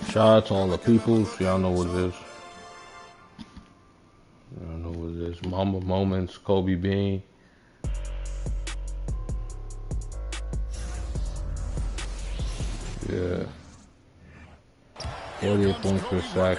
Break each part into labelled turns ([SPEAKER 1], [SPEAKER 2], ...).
[SPEAKER 1] Shout out to all the peoples. Y'all know what it is. Y'all know what it is. Mamba moments. Kobe Bean. Yeah. 48 points per sack.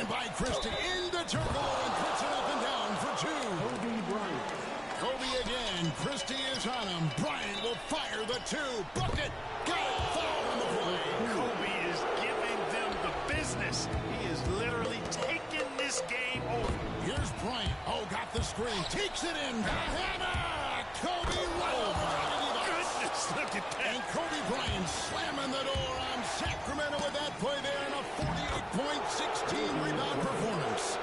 [SPEAKER 2] Kobe again. Christie is on him. Bryant will fire the two. Bucket. Got it. Foul on the play.
[SPEAKER 3] Kobe is giving them the business. He is literally taking this game over.
[SPEAKER 2] Here's Bryant. Oh, got the screen. Takes it in. The hammer. Kobe.
[SPEAKER 3] Oh, my goodness. Look at that.
[SPEAKER 2] And Kobe Bryant slamming the door on Sacramento with that play there in a 48-point, 16-rebound performance.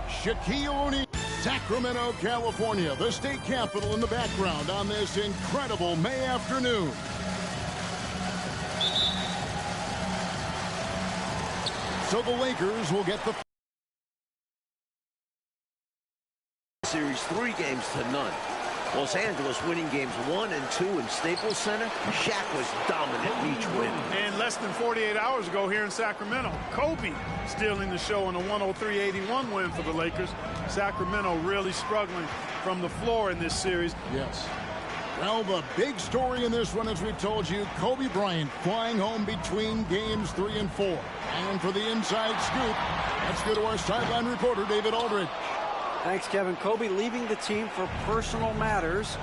[SPEAKER 2] Shaquille O'Neal. Sacramento, California, the state capital in the background on this incredible May afternoon. So the Lakers will get the
[SPEAKER 4] series 3 games to none. Los Angeles winning games 1 and 2 in Staples Center. Shaq was dominant in each win.
[SPEAKER 3] And less than 48 hours ago here in Sacramento, Kobe stealing the show in a 103-81 win for the Lakers. Sacramento really struggling from the floor in this series.
[SPEAKER 2] Yes. Well, the big story in this one, as we told you, Kobe Bryant flying home between games 3 and 4. And for the inside scoop, let's go to our sideline reporter, David Aldridge.
[SPEAKER 5] Thanks, Kevin. Kobe leaving the team for personal matters.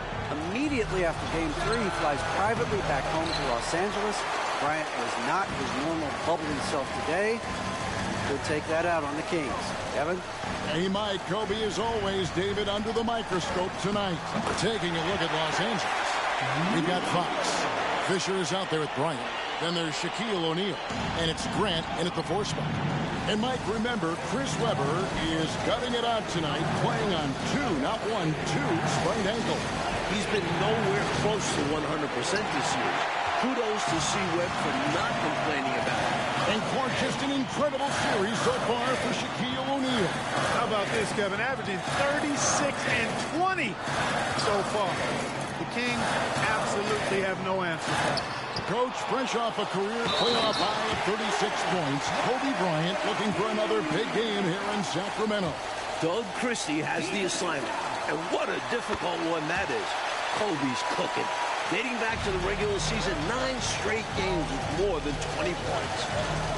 [SPEAKER 5] Immediately after Game 3, he flies privately back home to Los Angeles. Bryant was not his normal bubbly self today. He could take that out on the Kings. Kevin?
[SPEAKER 2] Hey, Mike. Kobe, as always, David, under the microscope tonight. Taking a look at Los Angeles. We've got Fox. Fisher is out there with Bryant. Then there's Shaquille O'Neal. And it's Grant in at the 4 spot. And, Mike, remember, Chris Webber is gutting it out tonight, playing on 2, not 1, 2 sprained ankle.
[SPEAKER 4] He's been nowhere close to 100% this year. Kudos to C-Web for not complaining about it.
[SPEAKER 2] And Clark, just an incredible series so far for Shaquille O'Neal.
[SPEAKER 3] How about this, Kevin? Averaging 36 and 20 so far. The Kings absolutely have no answer for that.
[SPEAKER 2] Coach, fresh off a career playoff high of 36 points, Kobe Bryant looking for another big game here in Sacramento.
[SPEAKER 4] Doug Christie has the assignment, and what a difficult one that is. Kobe's cooking. Dating back to the regular season, 9 straight games with more than 20 points.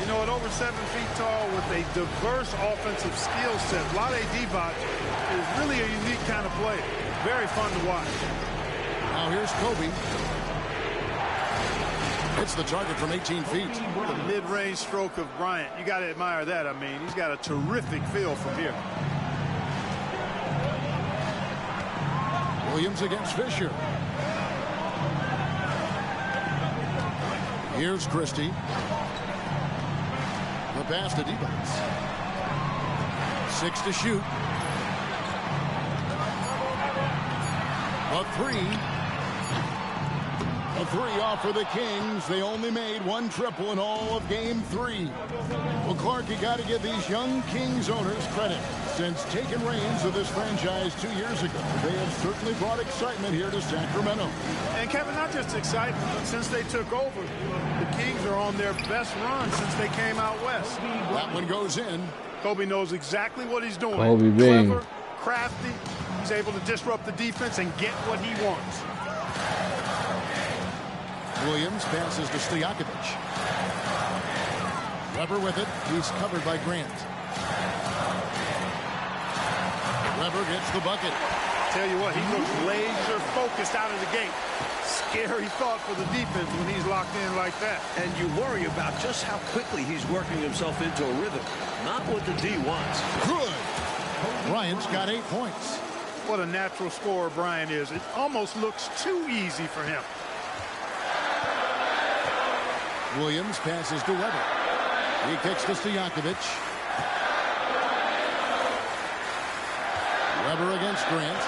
[SPEAKER 3] You know, at over 7 feet tall with a diverse offensive skill set, Vlade Divac is really a unique kind of player. Very fun to watch.
[SPEAKER 2] Now here's Kobe. Hits the target from 18 feet.
[SPEAKER 3] The mid-range stroke of Bryant. You got to admire that. I mean, he's got a terrific feel from here.
[SPEAKER 2] Williams against Fisher. Here's Christie. The pass to Divac. 6 to shoot. A 3. A 3 off for the Kings. They only made 1 triple in all of Game 3. Well, Clark, you got to give these young Kings owners credit. Since taking reins of this franchise 2 years ago, they have certainly brought excitement here to Sacramento.
[SPEAKER 3] And Kevin, not just excitement, but since they took over, the Kings are on their best run since they came out west.
[SPEAKER 2] That one goes in.
[SPEAKER 3] Kobe knows exactly what he's doing.
[SPEAKER 1] Kobe Bean.
[SPEAKER 3] Clever, crafty. He's able to disrupt the defense and get what he wants.
[SPEAKER 2] Williams passes to Stojakovic. Webber with it. He's covered by Grant. Webber gets the bucket.
[SPEAKER 3] Tell you what, he looks laser focused out of the gate. Scary thought for the defense when he's locked in like that.
[SPEAKER 4] And you worry about just how quickly he's working himself into a rhythm. Not what the D wants.
[SPEAKER 2] Good. Bryant's got 8 points.
[SPEAKER 3] What a natural scorer Bryant is. It almost looks too easy for him.
[SPEAKER 2] Williams passes to Webber. He kicks to Stojakovic. Webber against Grant.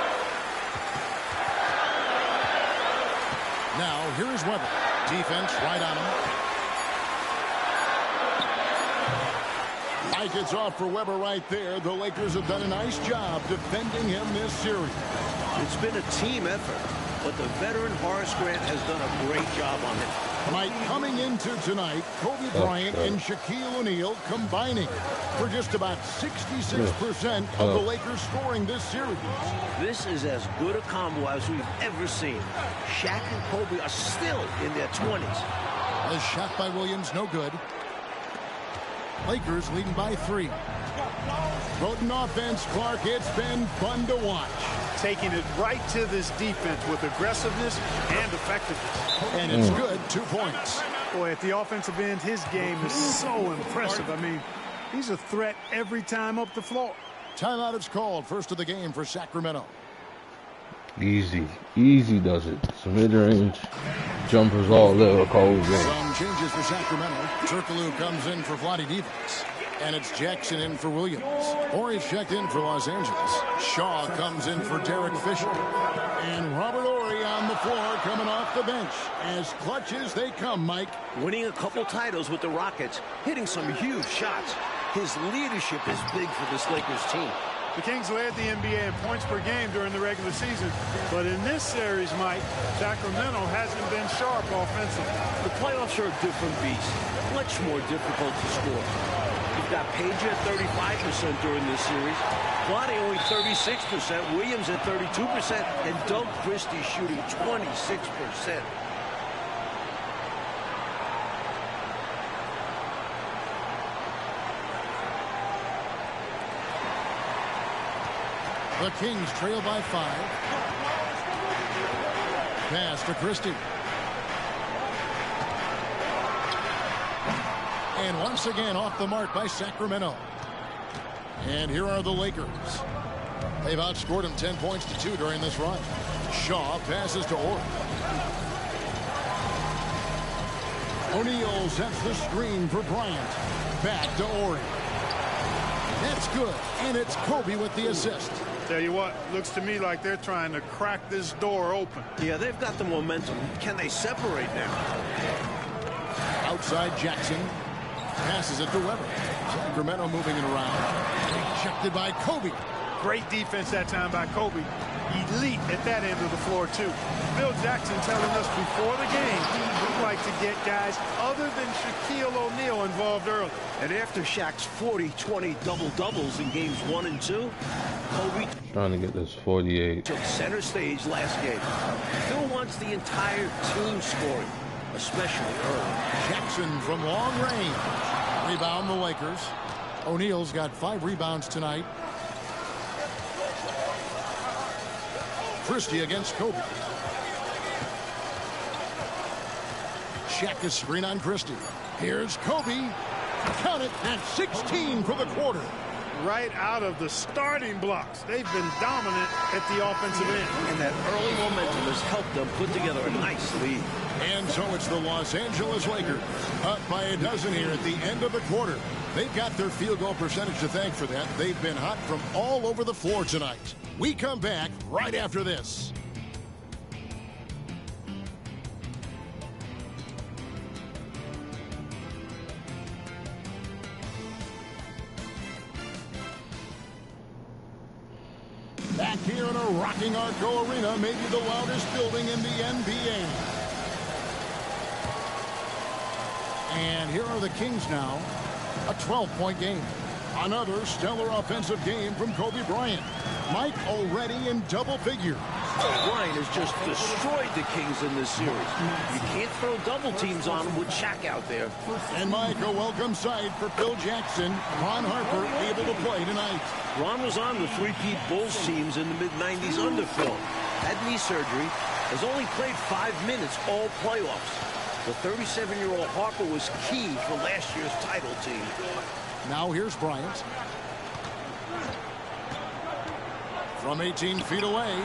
[SPEAKER 2] Now, here's Webber. Defense right on him. High gets off for Weber right there. The Lakers have done a nice job defending him this series.
[SPEAKER 4] It's been a team effort, but the veteran Horace Grant has done a great job on it.
[SPEAKER 2] Mike, coming into tonight, Kobe Bryant and Shaquille O'Neal combining for just about 66% of the Lakers scoring this series.
[SPEAKER 4] This is as good a combo as we've ever seen. Shaq and Kobe are still in their 20s.
[SPEAKER 2] A shot by Williams, no good. Lakers leading by 3. Roten offense, Clark. It's been fun to watch.
[SPEAKER 3] Taking it right to this defense with aggressiveness and effectiveness.
[SPEAKER 2] And it's good, 2 points.
[SPEAKER 3] Boy, at the offensive end, his game is so impressive. I mean, he's a threat every time up the floor.
[SPEAKER 2] Timeout is called. First of the game for Sacramento.
[SPEAKER 1] Easy does it. Some mid-range jumpers all there.
[SPEAKER 2] Some changes for Sacramento. Turkoglu comes in for Vlade Divac. And it's Jackson in for Williams. Horry's checked in for Los Angeles. Shaw comes in for Derek Fisher. And Robert Horry on the floor coming off the bench. As clutch as they come, Mike.
[SPEAKER 4] Winning a couple titles with the Rockets, hitting some huge shots. His leadership is big for this Lakers team.
[SPEAKER 3] The Kings led the NBA in points per game during the regular season. But in this series, Mike, Sacramento hasn't been sharp offensively.
[SPEAKER 4] The playoffs are a different beast. Much more difficult to score. You've got Page at 35% during this series. Vlade only 36%. Williams at 32%. And Doug Christie shooting 26%.
[SPEAKER 2] The Kings trail by 5. Pass to Christie. And once again off the mark by Sacramento. And here are the Lakers. They've outscored them 10 points to 2 during this run. Shaw passes to Horry. O'Neal sets the screen for Bryant. Back to Horry. That's good. And it's Kobe with the assist.
[SPEAKER 3] Tell you what, looks to me like they're trying to crack this door open.
[SPEAKER 4] Yeah, they've got the momentum. Can they separate now?
[SPEAKER 2] Outside Jackson. Passes it to Weber. Sacramento moving it around. Rejected by Kobe.
[SPEAKER 3] Great defense that time by Kobe. Elite at that end of the floor, too. Phil Jackson telling us before the game he'd like to get guys other than Shaquille O'Neal involved early.
[SPEAKER 4] And after Shaq's 40-20 double-doubles in games 1 and 2, Kobe
[SPEAKER 1] Trying to get this 48.
[SPEAKER 4] took center stage last game. Phil wants the entire team scoring, especially early.
[SPEAKER 2] Jackson from long range. Rebound the Lakers. O'Neal's got 5 rebounds tonight. Christie against Kobe. Shaq is screen on Christie. Here's Kobe. Count it at 16 for the quarter.
[SPEAKER 3] Right out of the starting blocks. They've been dominant at the offensive end.
[SPEAKER 4] And that early momentum has helped them put together a nice lead.
[SPEAKER 2] And so it's the Los Angeles Lakers up by a dozen here at the end of the quarter. They've got their field goal percentage to thank for that. They've been hot from all over the floor tonight. We come back right after this. Back here in a rocking Arco Arena, maybe the loudest building in the NBA. And here are the Kings now. A 12-point game. Another stellar offensive game from Kobe Bryant. Mike already in double figures.
[SPEAKER 4] Bryant has just destroyed the Kings in this series. You can't throw double teams on him with Shaq out there.
[SPEAKER 2] And Mike, a welcome sight for Phil Jackson. Ron Harper able to play tonight.
[SPEAKER 4] Ron was on the three-peat Bulls teams in the mid-90s under Phil. Had knee surgery. Has only played 5 minutes all playoffs. The 37-year-old Harper was key for last year's title team.
[SPEAKER 2] Now here's Bryant. From 18 feet away.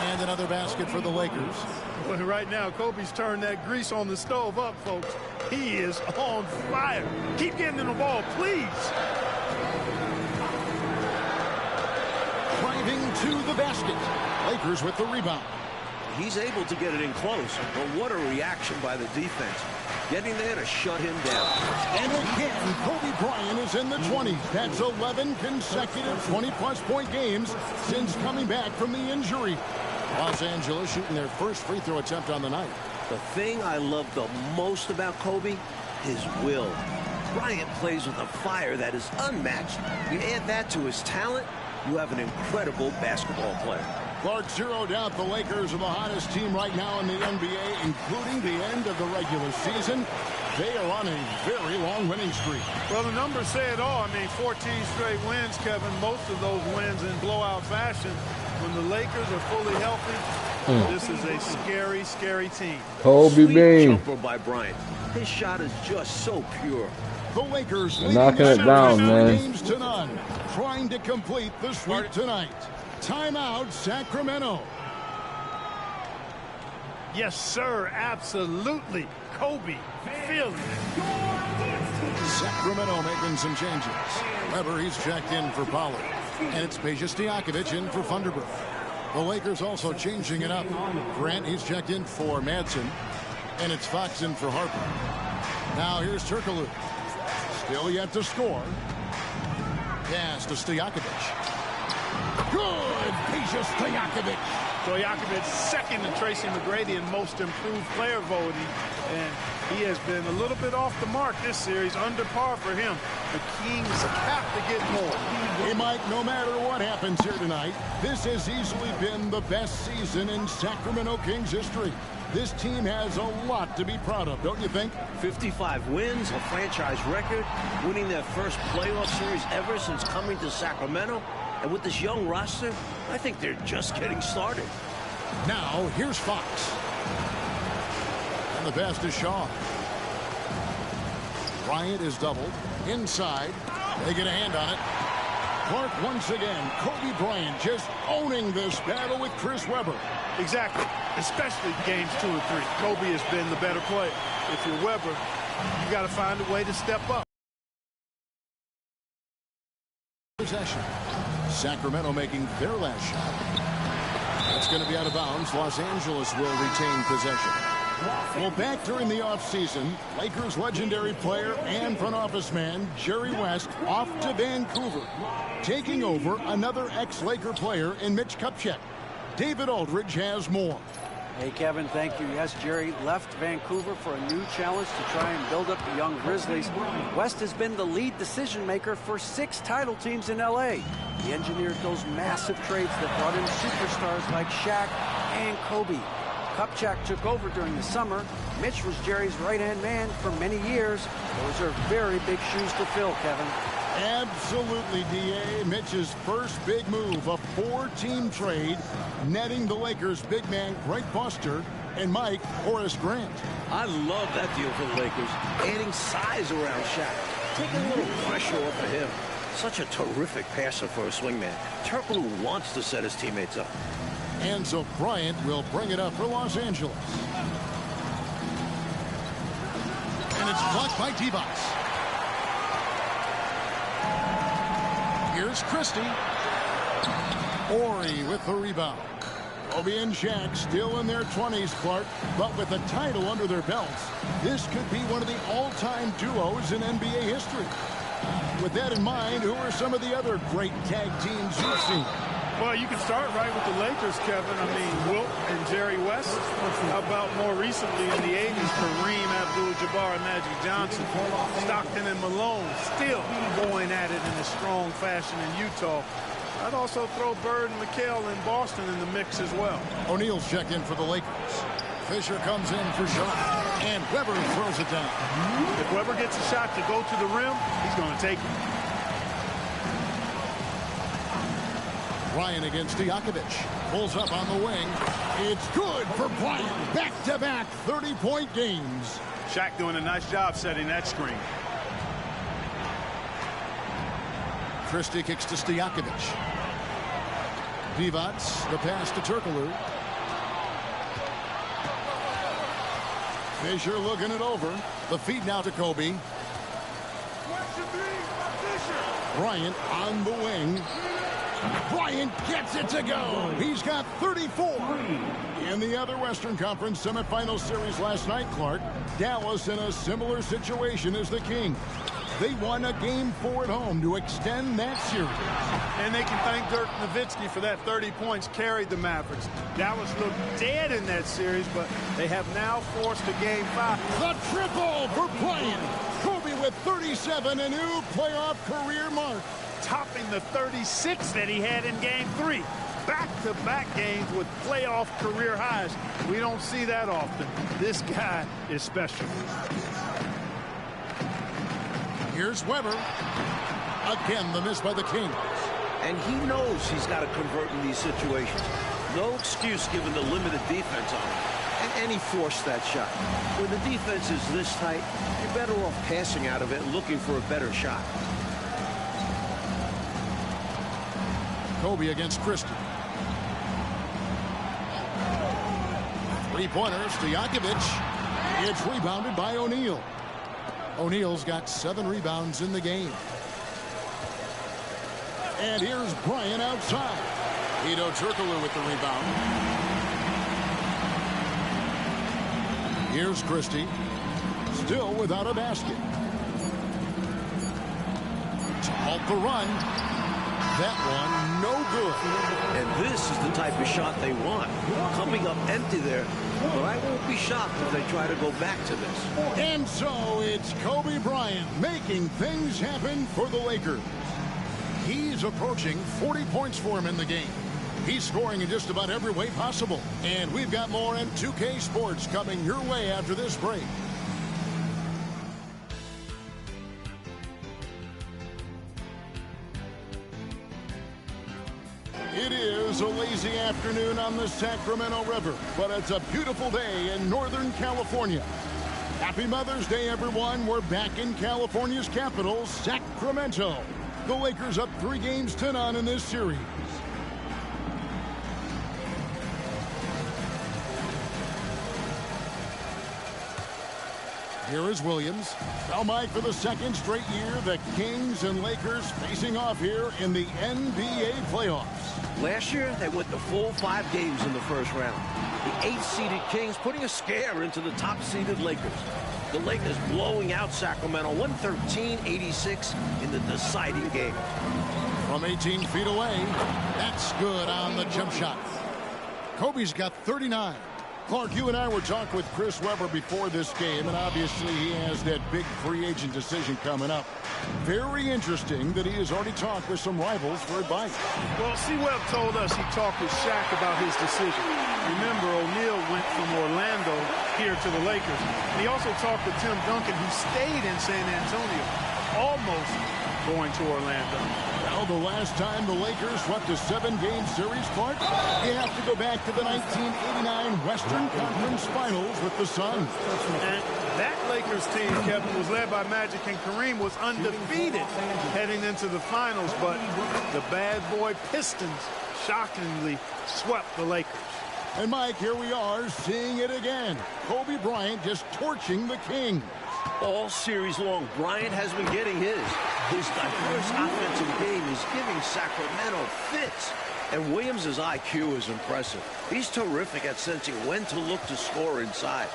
[SPEAKER 2] And another basket for the Lakers.
[SPEAKER 3] But right now, Kobe's turned that grease on the stove up, folks. He is on fire. Keep getting in the ball, please.
[SPEAKER 2] Driving to the basket. Lakers with the rebound.
[SPEAKER 4] He's able to get it in close, but what a reaction by the defense. getting there to shut him down.
[SPEAKER 2] And again, Kobe Bryant is in the 20s. That's 11 consecutive 20-plus point games since coming back from the injury. Los Angeles shooting their first free throw attempt on the night.
[SPEAKER 4] The thing I love the most about Kobe, his will. Bryant plays with a fire that is unmatched. You add that to his talent, you have an incredible basketball player.
[SPEAKER 2] Clark zeroed out the Lakers are the hottest team right now in the NBA, including the end of the regular season. They are on a very long winning streak.
[SPEAKER 3] Well, the numbers say it all. I mean, 14 straight wins, Kevin. Most of those wins in blowout fashion. When the Lakers are fully healthy, this is a scary, scary team.
[SPEAKER 1] Kobe Bean.
[SPEAKER 4] Jumper by Bryant. His shot is just so pure.
[SPEAKER 2] The Lakers
[SPEAKER 1] knocking it down, man.
[SPEAKER 2] Games to none, trying to complete the sweep tonight. Timeout, Sacramento.
[SPEAKER 3] Yes, sir. Absolutely. Kobe, feel it.
[SPEAKER 2] Sacramento making some changes. Weber, he's checked in for Pollard. And it's Peja Stojakovic in for Thunderbird. The Lakers also changing it up. Grant, he's checked in for Madsen. And it's Fox in for Harper. Now here's Turkoglu. Still yet to score. Pass to Stojakovic. Good! Peja Stojakovic.
[SPEAKER 3] Stojakovic second to Tracy McGrady in most improved player voting. And he has been a little bit off the mark this series, under par for him. The Kings have to get more.
[SPEAKER 2] Hey, Mike, no matter what happens here tonight, this has easily been the best season in Sacramento Kings history. This team has a lot to be proud of, don't you think?
[SPEAKER 4] 55 wins, a franchise record, winning their first playoff series ever since coming to Sacramento. And with this young roster, I think they're just getting started.
[SPEAKER 2] Now, here's Fox. And the pass to Shaw. Bryant is doubled. Inside. They get a hand on it. Clark once again. Kobe Bryant just owning this battle with Chris Webber.
[SPEAKER 3] Exactly. Especially games 2 and 3. Kobe has been the better player. If you're Webber, you got to find a way to step up.
[SPEAKER 2] Possession. Sacramento making their last shot. It's going to be out of bounds. Los Angeles will retain possession. Well, back during the offseason, Lakers legendary player and front office man Jerry West off to Vancouver, taking over another ex-Laker player in Mitch Kupchak. David Aldridge has more.
[SPEAKER 5] Hey, Kevin, thank you. Yes, Jerry left Vancouver for a new challenge to try and build up the young Grizzlies. West has been the lead decision maker for 6 title teams in L.A. He engineered those massive trades that brought in superstars like Shaq and Kobe. Kupchak took over during the summer. Mitch was Jerry's right-hand man for many years. Those are very big shoes to fill, Kevin.
[SPEAKER 2] Absolutely, D.A. Mitch's first big move, a 4-team trade, netting the Lakers' big man Greg Foster and Mike Horace Grant.
[SPEAKER 4] I love that deal for the Lakers, adding size around Shaq, taking a little pressure off of him. Such a terrific passer for a swingman. Turkoglu wants to set his teammates up.
[SPEAKER 2] And so Bryant will bring it up for Los Angeles. And it's blocked by Divac. Here's Christie. Horry with the rebound. Kobe and Shaq still in their 20s, Clark, but with a title under their belts, this could be one of the all-time duos in NBA history. With that in mind, who are some of the other great tag teams you've seen?
[SPEAKER 3] Well, you can start right with the Lakers, Kevin. I mean, Wilt and Jerry West. How about more recently in the 80s, Kareem Abdul-Jabbar and Magic Johnson. Stockton and Malone still going at it in a strong fashion in Utah. I'd also throw Bird and McHale in Boston in the mix as well.
[SPEAKER 2] O'Neal's checked in for the Lakers. Fisher comes in for shot. And Webber throws it down.
[SPEAKER 3] If Webber gets a shot to go to the rim, he's going to take it.
[SPEAKER 2] Bryant against Stojakovic. Pulls up on the wing. It's good for Bryant. Back-to-back 30-point games.
[SPEAKER 3] Shaq doing a nice job setting that screen.
[SPEAKER 2] Christie kicks to Stojakovic. Divac, the pass to Turkoglu. Fisher looking it over. The feed now to Kobe. Bryant on the wing. Bryant gets it to go. He's got 34. And the other Western Conference semifinal series last night, Clark, Dallas in a similar situation as the Kings. They won a Game 4 at home to extend that series.
[SPEAKER 3] And they can thank Dirk Nowitzki for that 30 points carried the Mavericks. Dallas looked dead in that series, but they have now forced a Game 5.
[SPEAKER 2] The triple for Bryant. Kobe with 37, a new playoff career mark.
[SPEAKER 3] Topping the 36 that he had in Game 3. Back-to-back games with playoff career highs. We don't see that often. This guy is special.
[SPEAKER 2] Here's Weber. Again, the miss by the Kings.
[SPEAKER 4] And he knows he's got to convert in these situations. No excuse given the limited defense on him. And he forced that shot. When the defense is this tight, you're better off passing out of it and looking for a better shot.
[SPEAKER 2] Kobe against Christie. Three-pointer, Stojakovic. It's rebounded by O'Neal. O'Neal's got 7 rebounds in the game. And here's Bryant outside. Ito Turkoglu with the rebound. Here's Christie. Still without a basket. To halt the run. That one, no good.
[SPEAKER 4] And this is the type of shot they want. Coming up empty there. But I won't be shocked if they try to go back to this.
[SPEAKER 2] And so it's Kobe Bryant making things happen for the Lakers. He's approaching 40 points for him in the game. He's scoring in just about every way possible. And we've got more M2K Sports coming your way after this break. It is a lazy afternoon on the Sacramento River, but it's a beautiful day in Northern California. Happy Mother's Day, everyone. We're back in California's capital, Sacramento. The Lakers up 3 games to none in this series. Here is Williams. Now, Mike, for the second straight year, the Kings and Lakers facing off here in the NBA playoffs.
[SPEAKER 4] Last year, they went the full 5 games in the first round. The 8th-seeded Kings putting a scare into the top-seeded Lakers. The Lakers blowing out Sacramento 113-86 in the deciding game.
[SPEAKER 2] From 18 feet away, that's good on the jump shot. Kobe's got 39. Clark, you and I were talking with Chris Webber before this game, and obviously he has that big free agent decision coming up. Very interesting that he has already talked with some rivals for advice.
[SPEAKER 3] Well, C-Webb told us he talked with Shaq about his decision. Remember, O'Neal went from Orlando here to the Lakers. And he also talked to Tim Duncan, who stayed in San Antonio, almost going to Orlando.
[SPEAKER 2] Now, the last time the Lakers swept a 7-game series, Clark, you have to go back to the 1989 Western Conference Finals with the Suns.
[SPEAKER 3] And that Lakers team, Kevin, was led by Magic, and Kareem was undefeated heading into the finals, but the bad boy Pistons shockingly swept the Lakers.
[SPEAKER 2] And, Mike, here we are seeing it again. Kobe Bryant just torching the Kings.
[SPEAKER 4] All series long, Bryant has been getting his. His diverse offensive game is giving Sacramento fits. And Williams' IQ is impressive. He's terrific at sensing when to look to score inside.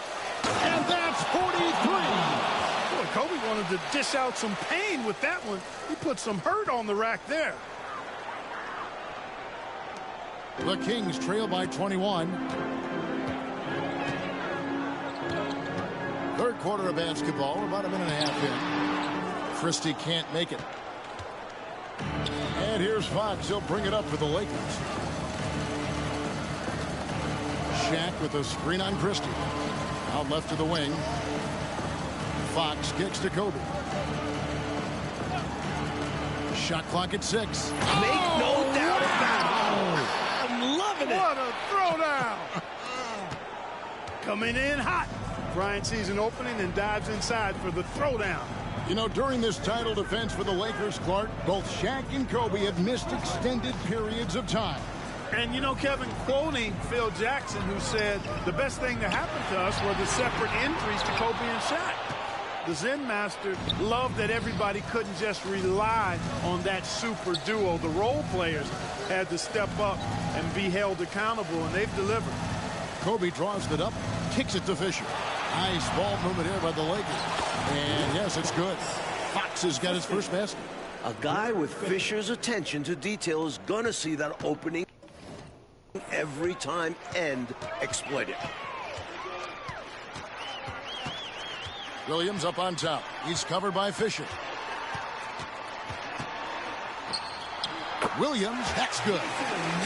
[SPEAKER 2] And that's 43.
[SPEAKER 3] Boy, Kobe wanted to dish out some pain with that one. He put some hurt on the rack there.
[SPEAKER 2] The Kings trail by 21. Third quarter of basketball. We're about a minute and a half in. Christie can't make it. And here's Fox. He'll bring it up for the Lakers. Shaq with a screen on Christie. Out left to the wing. Fox kicks to Kobe. Shot clock at 6.
[SPEAKER 4] Make no doubt about it. I'm loving it.
[SPEAKER 3] What a throwdown. Coming in hot. Bryant sees an opening and dives inside for the throwdown.
[SPEAKER 2] You know, during this title defense for the Lakers, Clark, both Shaq and Kobe have missed extended periods of time.
[SPEAKER 3] And, you know, Kevin, quoting Phil Jackson, who said, the best thing that happened to us were the separate injuries to Kobe and Shaq. The Zen Master loved that everybody couldn't just rely on that super duo. The role players had to step up and be held accountable, and they've delivered.
[SPEAKER 2] Kobe draws it up, kicks it to Fisher. Nice ball movement here by the Lakers. And yes, it's good. Fox has got his first basket.
[SPEAKER 4] A guy with Fisher's attention to detail is going to see that opening every time and exploit it.
[SPEAKER 2] Williams up on top. He's covered by Fisher. Williams, that's good.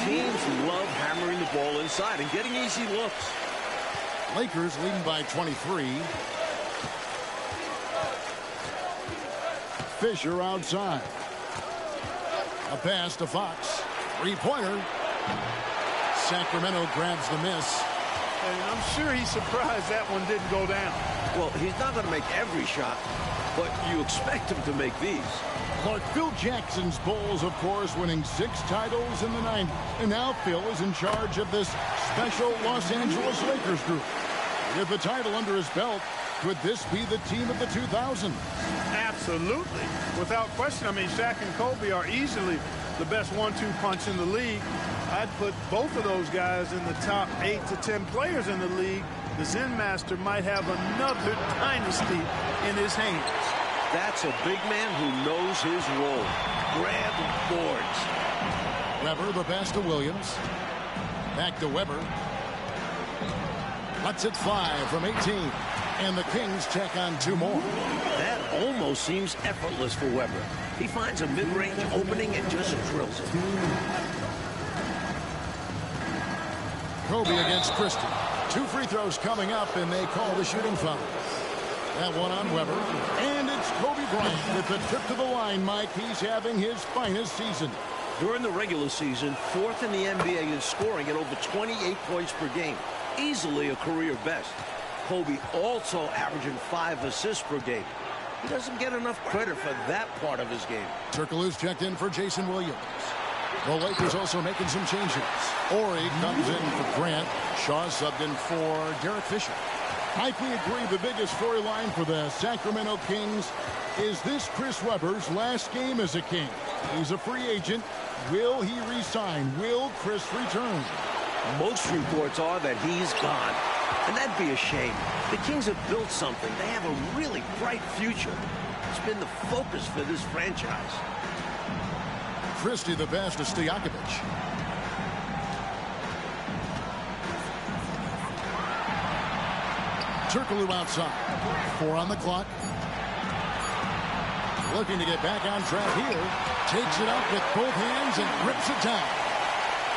[SPEAKER 4] Teams love hammering the ball inside and getting easy looks.
[SPEAKER 2] Lakers leading by 23. Fisher outside. A pass to Fox. Three-pointer. Sacramento grabs the miss.
[SPEAKER 3] And I'm sure he's surprised that one didn't go down.
[SPEAKER 4] Well, he's not going to make every shot, but you expect him to make these.
[SPEAKER 2] Clark, Phil Jackson's Bulls, of course, winning 6 titles in the 90s. And now Phil is in charge of this special Los Angeles Lakers group. With the title under his belt, could this be the team of the 2000s?
[SPEAKER 3] Absolutely. Without question. I mean, Shaq and Kobe are easily the best 1-2 punch in the league. I'd put both of those guys in the top 8 to 10 players in the league. The Zen Master might have another dynasty in his hands.
[SPEAKER 4] That's a big man who knows his role. Grab boards.
[SPEAKER 2] Weber, the pass to Williams. Back to Weber. Lets it fly from 18. And the Kings check on 2 more.
[SPEAKER 4] That almost seems effortless for Weber. He finds a mid-range opening and just drills it.
[SPEAKER 2] Kobe against Christie. 2 free throws coming up, and they call the shooting foul. That one on Weber. And it's Kobe Bryant with the trip to the line, Mike. He's having his finest season.
[SPEAKER 4] During the regular season, 4th in the NBA in scoring at over 28 points per game. Easily a career best. Kobe also averaging 5 assists per game. He doesn't get enough credit for that part of his game.
[SPEAKER 2] Turkoglu's checked in for Jason Williams. The Lakers also making some changes. Ori comes in for Grant. Shaw subbed in for Derek Fisher. Mike, we agree the biggest storyline for the Sacramento Kings is this Chris Webber's last game as a King. He's a free agent. Will he resign? Will Chris return?
[SPEAKER 4] Most reports are that he's gone. And that'd be a shame. The Kings have built something. They have a really bright future. It's been the focus for this franchise.
[SPEAKER 2] Christie the pass to Stojakovic. Turkoglu outside. 4 on the clock. Looking to get back on track here. Takes it up with both hands and rips it down.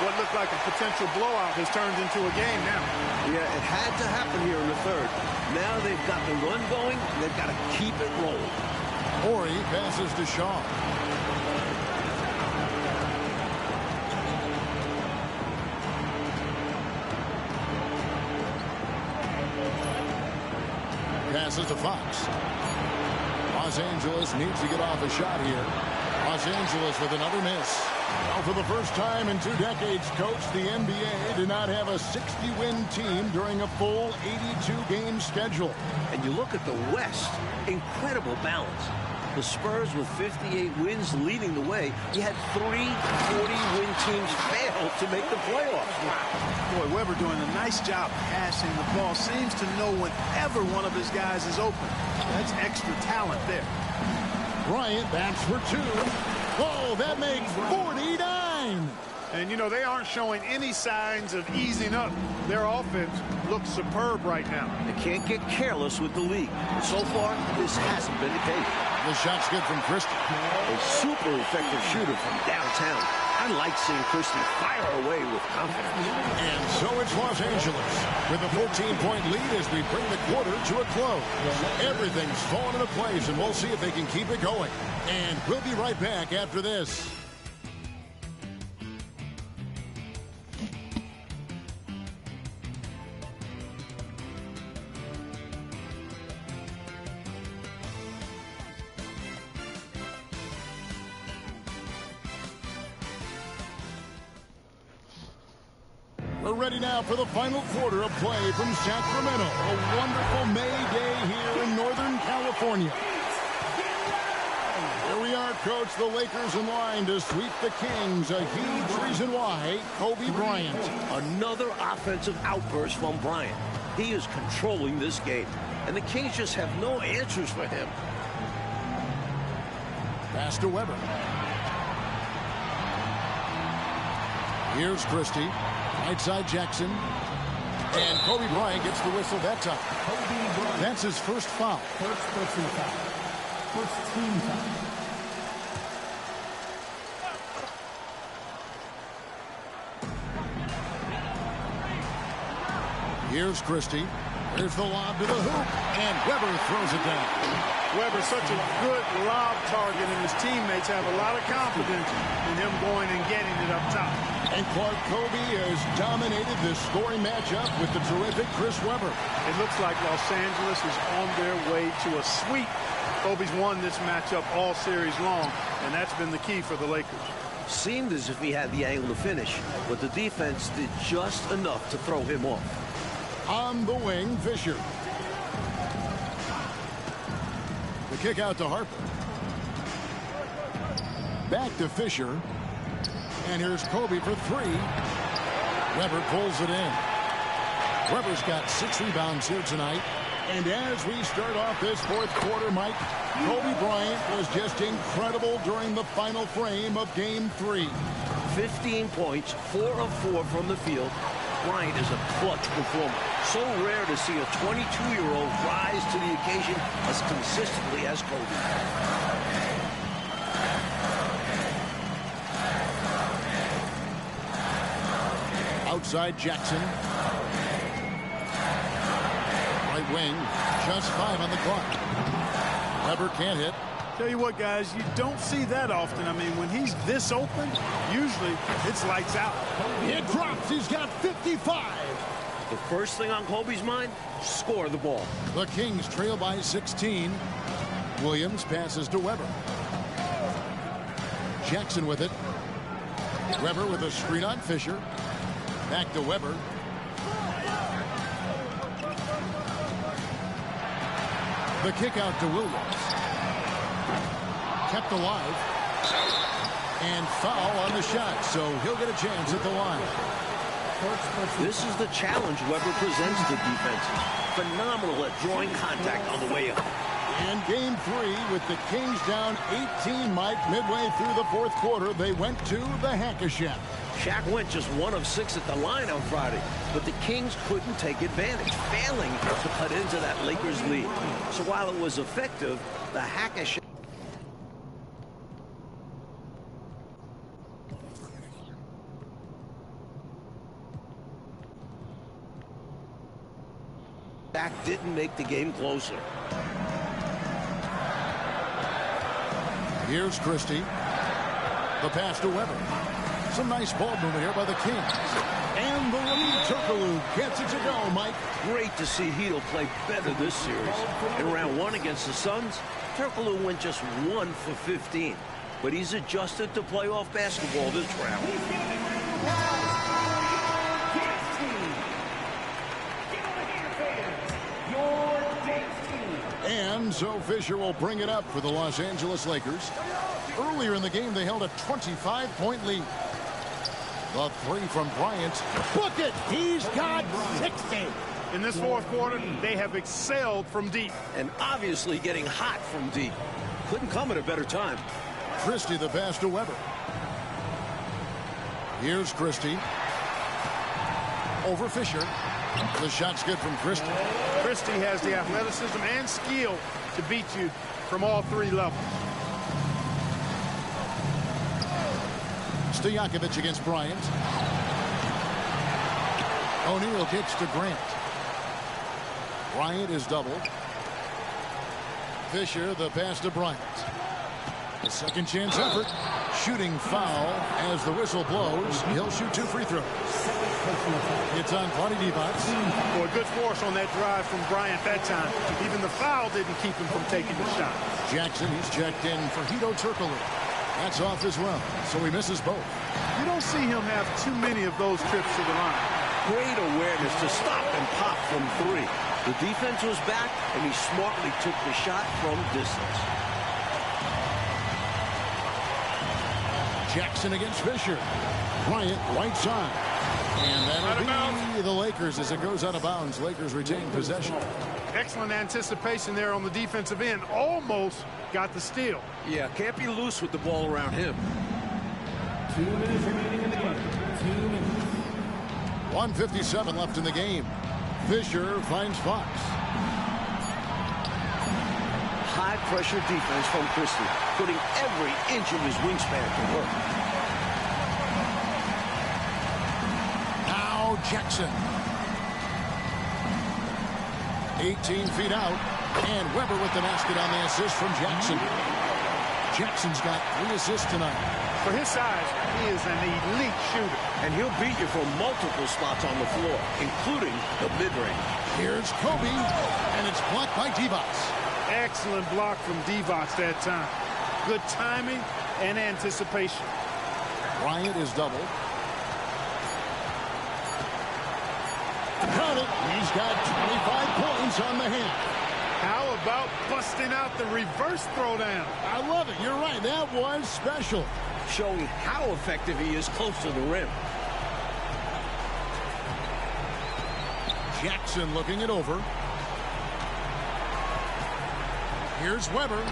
[SPEAKER 3] What looked like a potential blowout has turned into a game now.
[SPEAKER 4] Yeah, it had to happen here in the 3rd. Now they've got the run going. They've got to keep it rolling.
[SPEAKER 2] Ori passes to Shaw. Passes to Fox. Los Angeles needs to get off a shot here. Los Angeles with another miss. Now for the first time in 2 decades, Coach, the NBA did not have a 60-win team during a full 82-game schedule.
[SPEAKER 4] And you look at the West, incredible balance. The Spurs with 58 wins leading the way. You had 3 40-win teams fail to make the playoffs.
[SPEAKER 3] Boy, Weber doing a nice job passing the ball. Seems to know whenever one of his guys is open. That's extra talent there.
[SPEAKER 2] Bryant bats for 2. Whoa, that makes 49.
[SPEAKER 3] And, you know, they aren't showing any signs of easing up. Their offense looks superb right now.
[SPEAKER 4] They can't get careless with the league. And so far, this hasn't been the case.
[SPEAKER 2] The shot's good from Christie.
[SPEAKER 4] A super effective shooter from downtown. I like seeing Christie fire away with confidence.
[SPEAKER 2] And so it's Los Angeles with a 14-point lead as we bring the quarter to a close. Everything's falling into place, and we'll see if they can keep it going. And we'll be right back after this. We're ready now for the final quarter of play from Sacramento. A wonderful May day here in Northern California. Here we are Smart coach, the Lakers in line to sweep the Kings. A huge reason why. Kobe Bryant.
[SPEAKER 4] Another offensive outburst from Bryant. He is controlling this game, and the Kings just have no answers for him.
[SPEAKER 2] Pass to Weber. Here's Christie. Right side Jackson. And Kobe Bryant gets the whistle that time. That's his first foul.
[SPEAKER 6] First personal foul. First team foul.
[SPEAKER 2] Here's Christie. Here's the lob to the hoop. And Weber throws it down.
[SPEAKER 3] Weber's such a good lob target, and his teammates have a lot of confidence in him going and getting it up top.
[SPEAKER 2] And Clark, Kobe has dominated this scoring matchup with the terrific Chris Weber.
[SPEAKER 3] It looks like Los Angeles is on their way to a sweep. Kobe's won this matchup all series long, and that's been the key for the Lakers.
[SPEAKER 4] Seemed as if he had the angle to finish, but the defense did just enough to throw him off.
[SPEAKER 2] On the wing, Fisher. The kick out to Harper. Back to Fisher. And here's Kobe for three. Weber pulls it in. Weber's got 6 rebounds here tonight. And as we start off this fourth quarter, Mike, Kobe Bryant was just incredible during the final frame of Game 3.
[SPEAKER 4] 15 points, 4 of 4 from the field. Bryant is a clutch performer. So rare to see a 22-year-old rise to the occasion as consistently as Kobe.
[SPEAKER 2] Outside Jackson. Right wing, just 5 on the clock. Weber can't hit.
[SPEAKER 3] Tell you what, guys, you don't see that often. I mean, when he's this open, usually it's lights out.
[SPEAKER 2] It drops. He's got 55.
[SPEAKER 4] The first thing on Kobe's mind, score the ball.
[SPEAKER 2] The Kings trail by 16. Williams passes to Weber. Jackson with it. Weber with a screen on Fisher. Back to Weber. The kick out to Williams. Kept alive. And foul on the shot, so he'll get a chance at the line.
[SPEAKER 4] This is the challenge Weber presents to defenses. Phenomenal at drawing contact on the way up.
[SPEAKER 2] And Game 3 with the Kings down 18, Mike, midway through the fourth quarter, they went to the Hack-a-Shack.
[SPEAKER 4] Shaq went just 1 of 6 at the line on Friday, but the Kings couldn't take advantage, failing to cut into that Lakers lead. So while it was effective, the Hack-a-Shack didn't make the game closer.
[SPEAKER 2] Here's Christie. The pass to Weber. Some nice ball movement here by the Kings. And the lead, Turkoglu gets it to go, Mike.
[SPEAKER 4] Great to see Hedo play better this series. In round 1 against the Suns, Turkoglu went just 1 for 15. But he's adjusted to playoff basketball this round.
[SPEAKER 2] And so Fisher will bring it up for the Los Angeles Lakers. Earlier in the game, they held a 25-point lead. The 3 from Bryant. Book it! He's got 60.
[SPEAKER 3] In this fourth quarter, they have excelled from deep.
[SPEAKER 4] And obviously getting hot from deep. Couldn't come at a better time.
[SPEAKER 2] Christie the pass to Weber. Here's Christie. Over Fisher. The shot's good from Christie.
[SPEAKER 3] Christie has the athleticism and skill to beat you from all 3 levels.
[SPEAKER 2] Stojakovic against Bryant. O'Neal kicks to Grant. Bryant is doubled. Fisher the pass to Bryant. A second chance effort. Shooting foul as the whistle blows. He'll shoot 2 free throws. It's on Vlade Divac.
[SPEAKER 3] Boy, good force on that drive from Bryant that time. Even the foul didn't keep him from taking the shot.
[SPEAKER 2] Jackson, he's checked in for Hedo Turkoglu. That's off as well, so he misses both.
[SPEAKER 3] You don't see him have too many of those trips to the line.
[SPEAKER 4] Great awareness to stop and pop from 3. The defense was back, and he smartly took the shot from distance.
[SPEAKER 2] Jackson against Fisher. Bryant, right side. And that'll be the Lakers as it goes out of bounds. Lakers retain possession.
[SPEAKER 3] Excellent anticipation there on the defensive end. Almost got the steal.
[SPEAKER 4] Yeah, can't be loose with the ball around him.
[SPEAKER 6] 2 minutes remaining in the game. 2 minutes.
[SPEAKER 2] 1:57 left in the game. Fisher finds Fox.
[SPEAKER 4] High pressure defense from Christie, putting every inch of his wingspan to work.
[SPEAKER 2] Now Jackson. 18 feet out. And Weber with the basket on the assist from Jackson. Jackson's got 3 assists tonight.
[SPEAKER 3] For his size, he is an elite shooter.
[SPEAKER 4] And he'll beat you from multiple spots on the floor, including the mid-range.
[SPEAKER 2] Here's Kobe, and it's blocked by Divac.
[SPEAKER 3] Excellent block from Divac that time. Good timing and anticipation.
[SPEAKER 2] Bryant is doubled. Got it. He's got 25 points on the hand.
[SPEAKER 3] How about busting out the reverse throwdown?
[SPEAKER 2] I love it. You're right. That was special.
[SPEAKER 4] Showing how effective he is close to the rim.
[SPEAKER 2] Jackson looking it over. Here's Weber.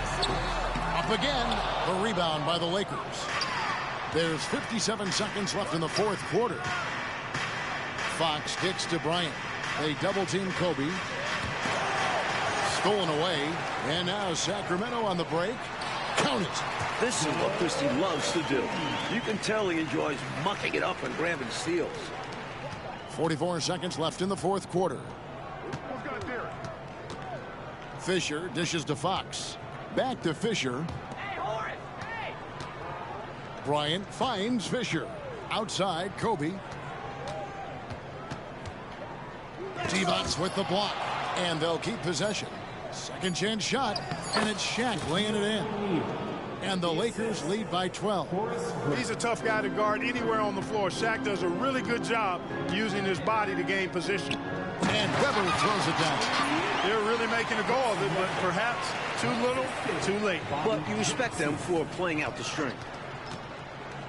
[SPEAKER 2] Up again. The rebound by the Lakers. There's 57 seconds left in the fourth quarter. Fox kicks to Bryant. They double team Kobe. Stolen away. And now Sacramento on the break. Count it.
[SPEAKER 4] This is what Christie loves to do. You can tell he enjoys mucking it up and grabbing steals.
[SPEAKER 2] 44 seconds left in the fourth quarter. Fisher dishes to Fox. Back to Fisher. Bryant finds Fisher. Outside, Kobe. Divac with the block. And they'll keep possession. Second chance shot. And it's Shaq laying it in. And the Lakers lead by 12.
[SPEAKER 3] He's a tough guy to guard anywhere on the floor. Shaq does a really good job using his body to gain position.
[SPEAKER 2] And Weber throws it down.
[SPEAKER 3] They're really making a go of it, but perhaps too little, too late.
[SPEAKER 4] But you respect them for playing out the strength.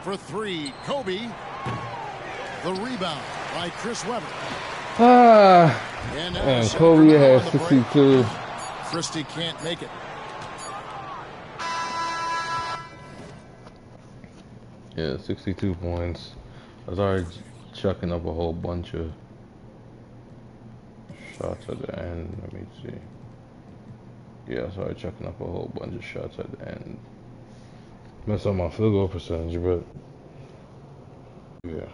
[SPEAKER 2] For 3, Kobe. The rebound by Chris Weber.
[SPEAKER 1] And Kobe has 62.
[SPEAKER 2] Christie can't make it.
[SPEAKER 1] Yeah, 62 points. I was already chucking up a whole bunch of shots at the end. Let me see. Yeah, I started chucking up a whole bunch of shots at the end. Mess up my field goal percentage, but yeah.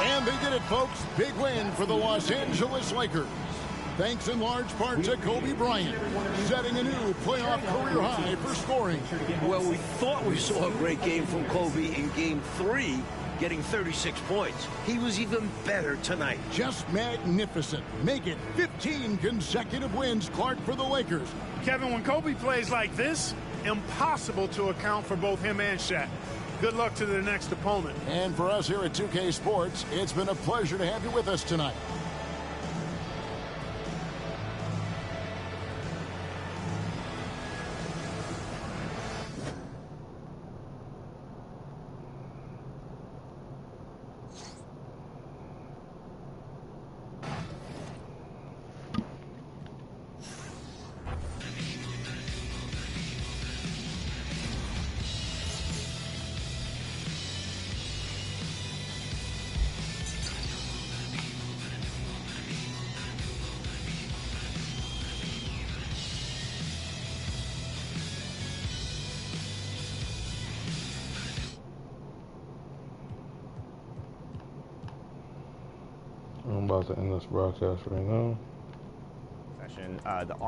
[SPEAKER 2] And they did it, folks. Big win for the Los Angeles Lakers. Thanks in large part to Kobe Bryant, setting a new playoff career high for scoring.
[SPEAKER 4] Well, we thought we saw a great game from Kobe in Game 3, getting 36 points. He was even better tonight.
[SPEAKER 2] Just magnificent. Make it 15 consecutive wins, Clark, for the Lakers.
[SPEAKER 3] Kevin, when Kobe plays like this, impossible to account for both him and Shaq. Good luck to their next opponent.
[SPEAKER 2] And for us here at 2K Sports, it's been a pleasure to have you with us tonight.
[SPEAKER 1] I'm about to end this broadcast right now.
[SPEAKER 7] The R